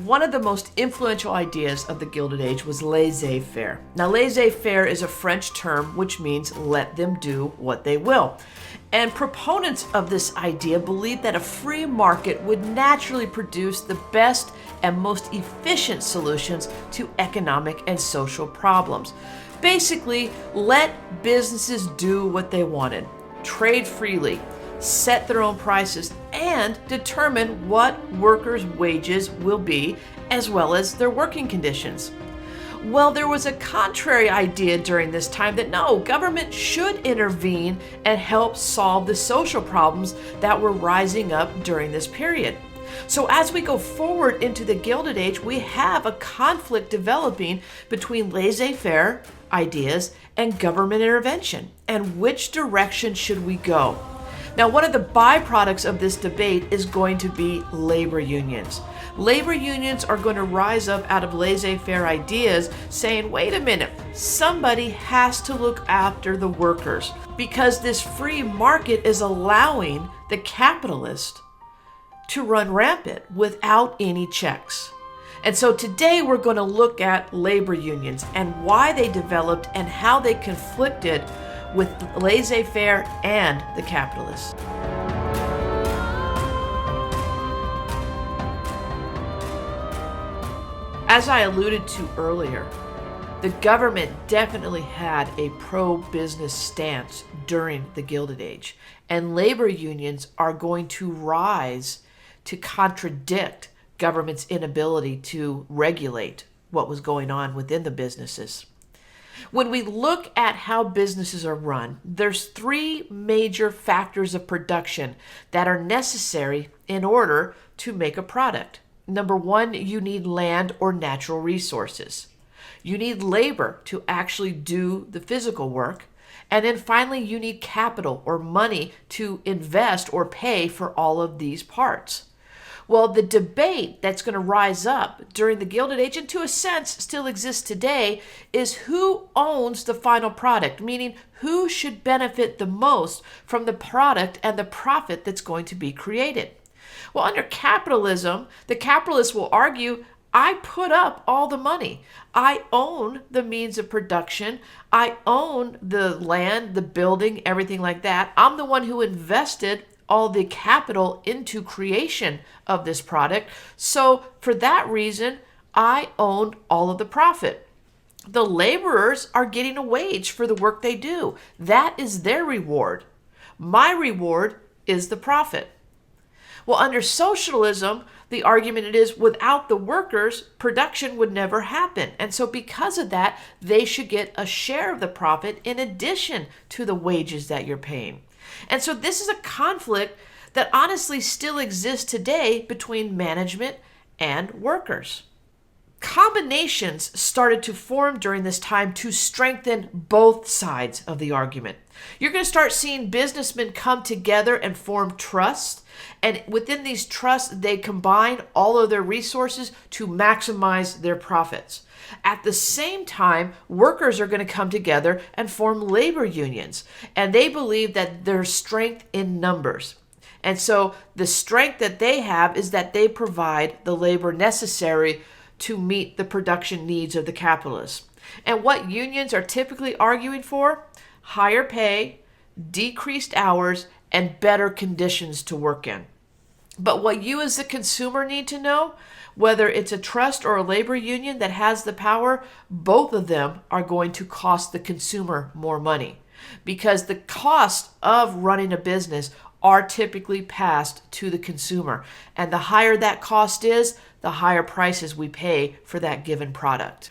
One of the most influential ideas of the Gilded Age was laissez-faire. Now, laissez-faire is a French term which means let them do what they will. And proponents of this idea believed that a free market would naturally produce the best and most efficient solutions to economic and social problems. Basically, let businesses do what they wanted, trade freely, set their own prices, and determine what workers' wages will be, as well as their working conditions. Well, there was a contrary idea during this time that no, government should intervene and help solve the social problems that were rising up during this period. So as we go forward into the Gilded Age, we have a conflict developing between laissez-faire ideas and government intervention. And which direction should we go? Now, one of the byproducts of this debate is going to be labor unions. Labor unions are going to rise up out of laissez-faire ideas saying, wait a minute, somebody has to look after the workers because this free market is allowing the capitalist to run rampant without any checks. And so today we're going to look at labor unions and why they developed and how they conflicted with laissez-faire and the capitalists. As I alluded to earlier, the government definitely had a pro-business stance during the Gilded Age, and labor unions are going to rise to contradict government's inability to regulate what was going on within the businesses. When we look at how businesses are run, there's three major factors of production that are necessary in order to make a product. Number one, you need land or natural resources. You need labor to actually do the physical work. And then finally, you need capital or money to invest or pay for all of these parts. Well, the debate that's going to rise up during the Gilded Age, and to a sense still exists today, is who owns the final product, meaning who should benefit the most from the product and the profit that's going to be created. Well, under capitalism, the capitalist will argue, I put up all the money. I own the means of production. I own the land, the building, everything like that. I'm the one who invested all the capital into creation of this product. So for that reason, I own all of the profit. The laborers are getting a wage for the work they do. That is their reward. My reward is the profit. Well, under socialism, the argument it is without the workers, production would never happen. And so because of that, they should get a share of the profit in addition to the wages that you're paying. And so this is a conflict that honestly still exists today between management and workers. Combinations started to form during this time to strengthen both sides of the argument. You're going to start seeing businessmen come together and form trusts. And within these trusts, they combine all of their resources to maximize their profits. At the same time, workers are going to come together and form labor unions. And they believe that there's strength in numbers. And so the strength that they have is that they provide the labor necessary to meet the production needs of the capitalists. And what unions are typically arguing for? Higher pay, decreased hours, and better conditions to work in. But what you as the consumer need to know, whether it's a trust or a labor union that has the power, both of them are going to cost the consumer more money because the cost of running a business are typically passed to the consumer. And the higher that cost is, the higher prices we pay for that given product.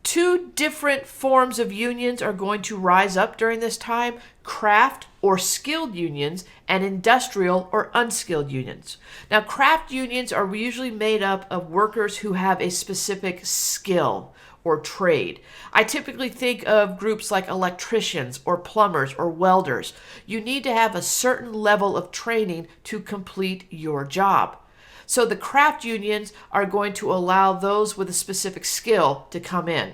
Two different forms of unions are going to rise up during this time: craft or skilled unions and industrial or unskilled unions. Now, craft unions are usually made up of workers who have a specific skill or trade. I typically think of groups like electricians or plumbers or welders. You need to have a certain level of training to complete your job. So the craft unions are going to allow those with a specific skill to come in.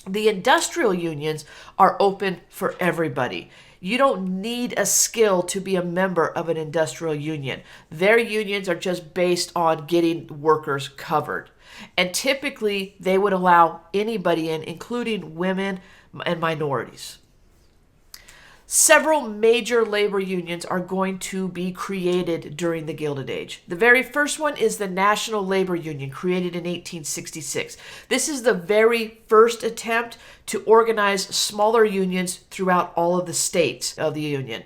The industrial unions are open for everybody. You don't need a skill to be a member of an industrial union. Their unions are just based on getting workers covered. And typically, they would allow anybody in, including women and minorities. Several major labor unions are going to be created during the Gilded Age. The very first one is the National Labor Union, created in 1866. This is the very first attempt to organize smaller unions throughout all of the states of the Union.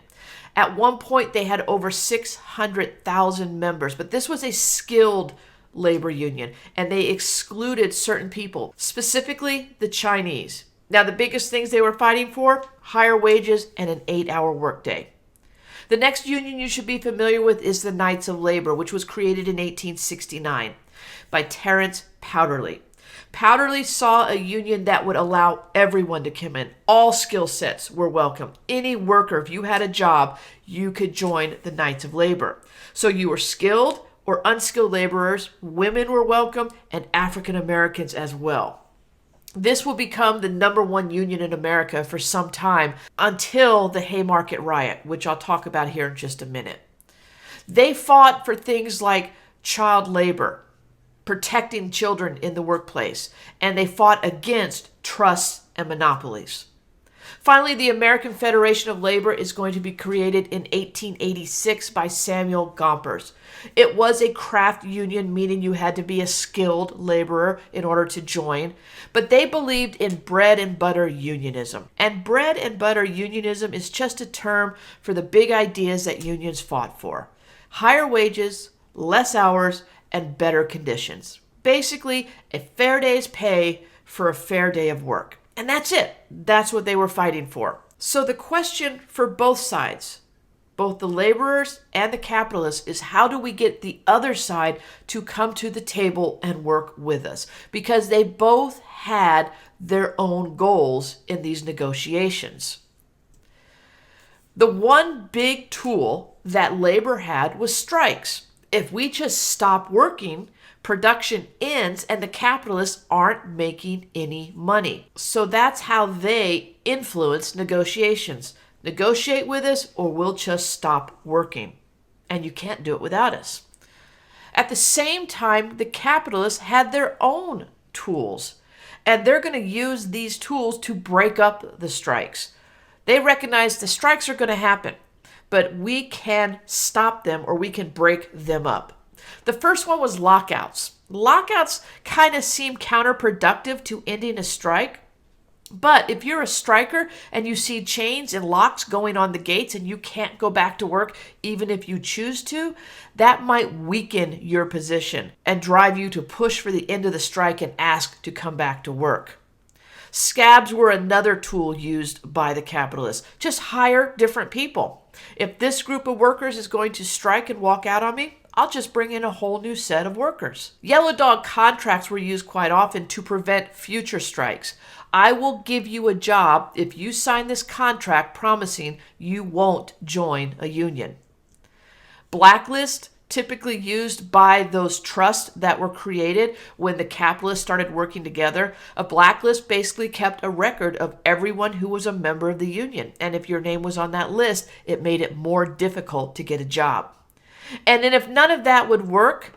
At one point, they had over 600,000 members, but this was a skilled labor union, and they excluded certain people, specifically the Chinese. Now, the biggest things they were fighting for, higher wages and an 8-hour workday. The next union you should be familiar with is the Knights of Labor, which was created in 1869 by Terence Powderly. Powderly saw a union that would allow everyone to come in. All skill sets were welcome. Any worker, if you had a job, you could join the Knights of Labor. So you were skilled or unskilled laborers, women were welcome, and African Americans as well. This will become the #1 union in America for some time until the Haymarket riot, which I'll talk about here in just a minute. They fought for things like child labor, protecting children in the workplace, and they fought against trusts and monopolies. Finally, the American Federation of Labor is going to be created in 1886 by Samuel Gompers. It was a craft union, meaning you had to be a skilled laborer in order to join, but they believed in bread and butter unionism. And bread and butter unionism is just a term for the big ideas that unions fought for: higher wages, less hours, and better conditions. Basically, a fair day's pay for a fair day of work. And that's it. That's what they were fighting for. So the question for both sides, both the laborers and the capitalists, is how do we get the other side to come to the table and work with us? Because they both had their own goals in these negotiations. The one big tool that labor had was strikes. If we just stop working, production ends and the capitalists aren't making any money. So that's how they influence negotiations. Negotiate with us or we'll just stop working. And you can't do it without us. At the same time, the capitalists had their own tools. And they're going to use these tools to break up the strikes. They recognize the strikes are going to happen, but we can stop them or we can break them up. The first one was lockouts. Lockouts kind of seem counterproductive to ending a strike. But if you're a striker and you see chains and locks going on the gates and you can't go back to work even if you choose to, that might weaken your position and drive you to push for the end of the strike and ask to come back to work. Scabs were another tool used by the capitalists. Just hire different people. If this group of workers is going to strike and walk out on me, I'll just bring in a whole new set of workers. Yellow dog contracts were used quite often to prevent future strikes. I will give you a job if you sign this contract promising you won't join a union. Blacklist, typically used by those trusts that were created when the capitalists started working together. A blacklist basically kept a record of everyone who was a member of the union. And if your name was on that list, it made it more difficult to get a job. And then if none of that would work,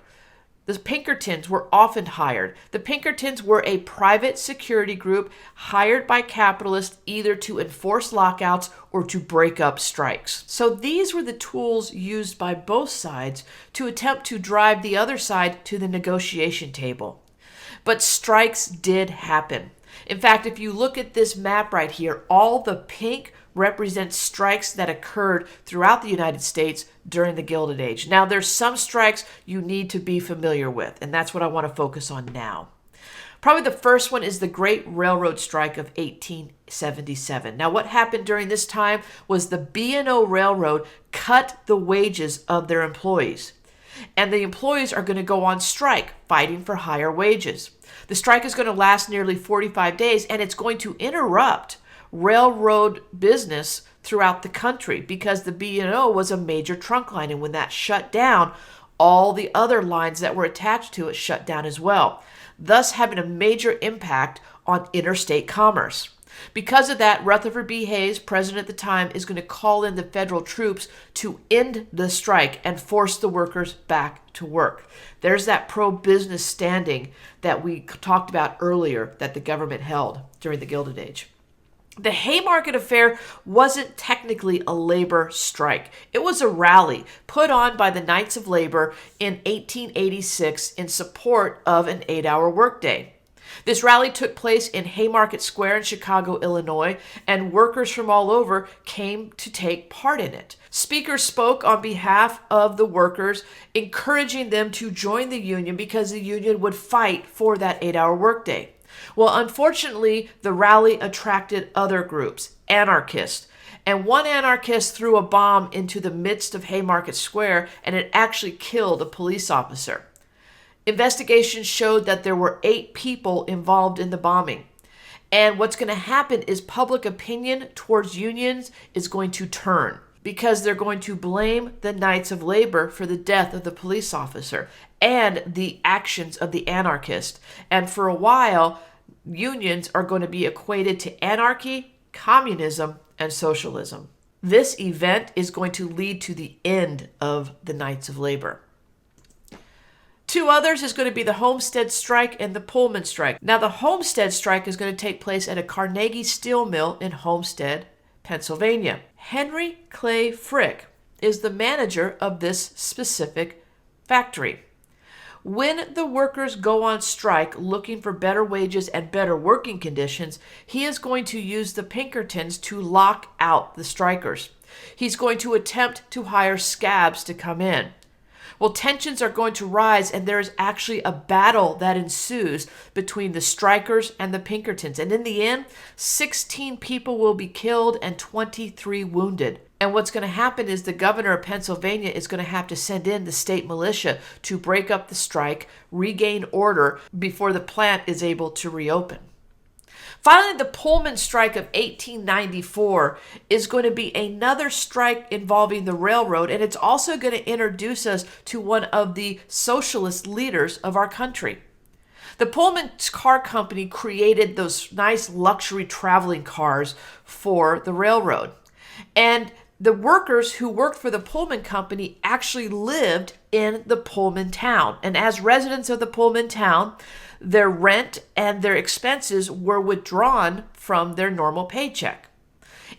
the Pinkertons were often hired. The Pinkertons were a private security group hired by capitalists either to enforce lockouts or to break up strikes. So these were the tools used by both sides to attempt to drive the other side to the negotiation table. But strikes did happen. In fact, if you look at this map right here, all the pink represents strikes that occurred throughout the United States during the Gilded Age. Now, there's some strikes you need to be familiar with, and that's what I want to focus on now. Probably the first one is the Great Railroad Strike of 1877. Now, what happened during this time was the B&O Railroad cut the wages of their employees. And the employees are going to go on strike, fighting for higher wages. The strike is going to last nearly 45 days, and it's going to interrupt railroad business throughout the country because the B&O was a major trunk line, and when that shut down, all the other lines that were attached to it shut down as well, thus having a major impact on interstate commerce. Because of that, Rutherford B. Hayes, president at the time, is going to call in the federal troops to end the strike and force the workers back to work. There's that pro-business standing that we talked about earlier that the government held during the Gilded Age. The Haymarket Affair wasn't technically a labor strike. It was a rally put on by the Knights of Labor in 1886 in support of an 8-hour workday. This rally took place in Haymarket Square in Chicago, Illinois, and workers from all over came to take part in it. Speakers spoke on behalf of the workers, encouraging them to join the union because the union would fight for that 8-hour workday. Well, unfortunately, the rally attracted other groups, anarchists, and one anarchist threw a bomb into the midst of Haymarket Square, and it actually killed a police officer. Investigations showed that there were 8 people involved in the bombing. And what's going to happen is public opinion towards unions is going to turn because they're going to blame the Knights of Labor for the death of the police officer and the actions of the anarchist. And for a while, unions are going to be equated to anarchy, communism, and socialism. This event is going to lead to the end of the Knights of Labor. 2 others is going to be the Homestead Strike and the Pullman Strike. Now, the Homestead Strike is going to take place at a Carnegie steel mill in Homestead, Pennsylvania. Henry Clay Frick is the manager of this specific factory. When the workers go on strike looking for better wages and better working conditions, he is going to use the Pinkertons to lock out the strikers. He's going to attempt to hire scabs to come in. Well, tensions are going to rise, and there is actually a battle that ensues between the strikers and the Pinkertons. And in the end, 16 people will be killed and 23 wounded. And what's going to happen is the governor of Pennsylvania is going to have to send in the state militia to break up the strike, regain order before the plant is able to reopen. Finally, the Pullman Strike of 1894 is going to be another strike involving the railroad, and it's also going to introduce us to one of the socialist leaders of our country. The Pullman Car Company created those nice luxury traveling cars for the railroad. And the workers who worked for the Pullman Company actually lived in the Pullman town. And as residents of the Pullman town, their rent and their expenses were withdrawn from their normal paycheck.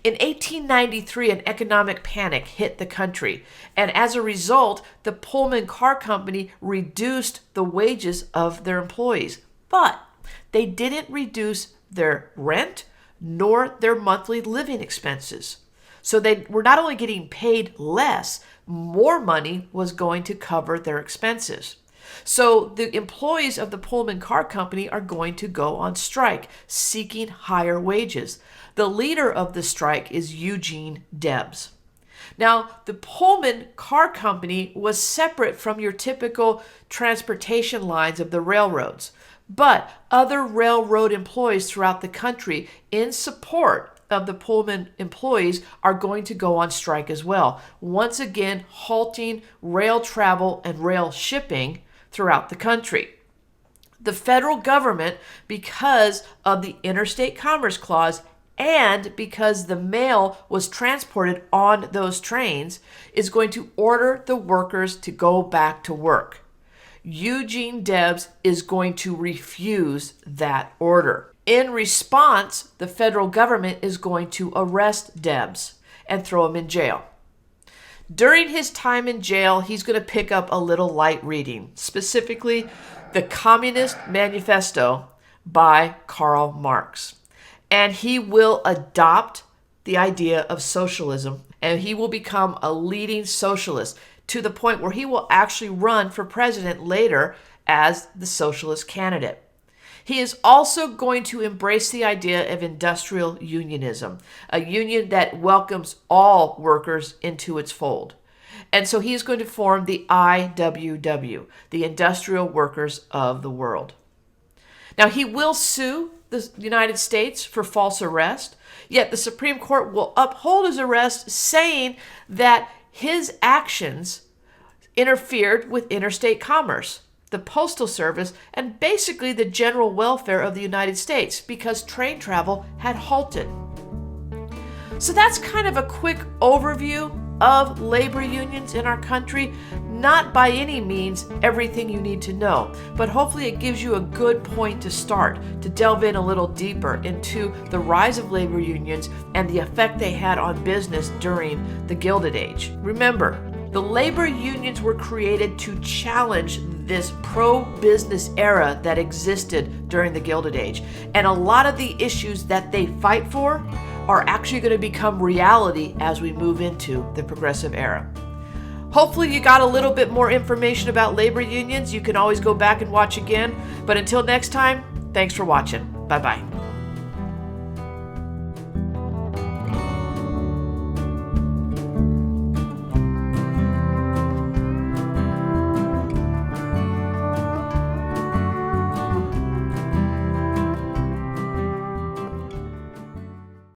In 1893, an economic panic hit the country, and as a result, the Pullman Car Company reduced the wages of their employees. But they didn't reduce their rent nor their monthly living expenses. So they were not only getting paid less, more money was going to cover their expenses. So the employees of the Pullman Car Company are going to go on strike, seeking higher wages. The leader of the strike is Eugene Debs. Now, the Pullman Car Company was separate from your typical transportation lines of the railroads, but other railroad employees throughout the country in support of the Pullman employees are going to go on strike as well, once again halting rail travel and rail shipping throughout the country. The federal government, because of the Interstate Commerce Clause and because the mail was transported on those trains, is going to order the workers to go back to work. Eugene Debs is going to refuse that order. In response, the federal government is going to arrest Debs and throw him in jail. During his time in jail, he's going to pick up a little light reading, specifically the Communist Manifesto by Karl Marx. And he will adopt the idea of socialism, and he will become a leading socialist to the point where he will actually run for president later as the socialist candidate. He is also going to embrace the idea of industrial unionism, a union that welcomes all workers into its fold. And so he is going to form the IWW, the Industrial Workers of the World. Now, he will sue the United States for false arrest, yet the Supreme Court will uphold his arrest, saying that his actions interfered with interstate commerce. the Postal Service, and basically the general welfare of the United States because train travel had halted. So that's kind of a quick overview of labor unions in our country. Not by any means everything you need to know, but hopefully it gives you a good point to start to delve in a little deeper into the rise of labor unions and the effect they had on business during the Gilded Age. Remember, the labor unions were created to challenge this pro-business era that existed during the Gilded Age. And a lot of the issues that they fight for are actually going to become reality as we move into the progressive era. Hopefully you got a little bit more information about labor unions. You can always go back and watch again. But until next time, thanks for watching. Bye-bye.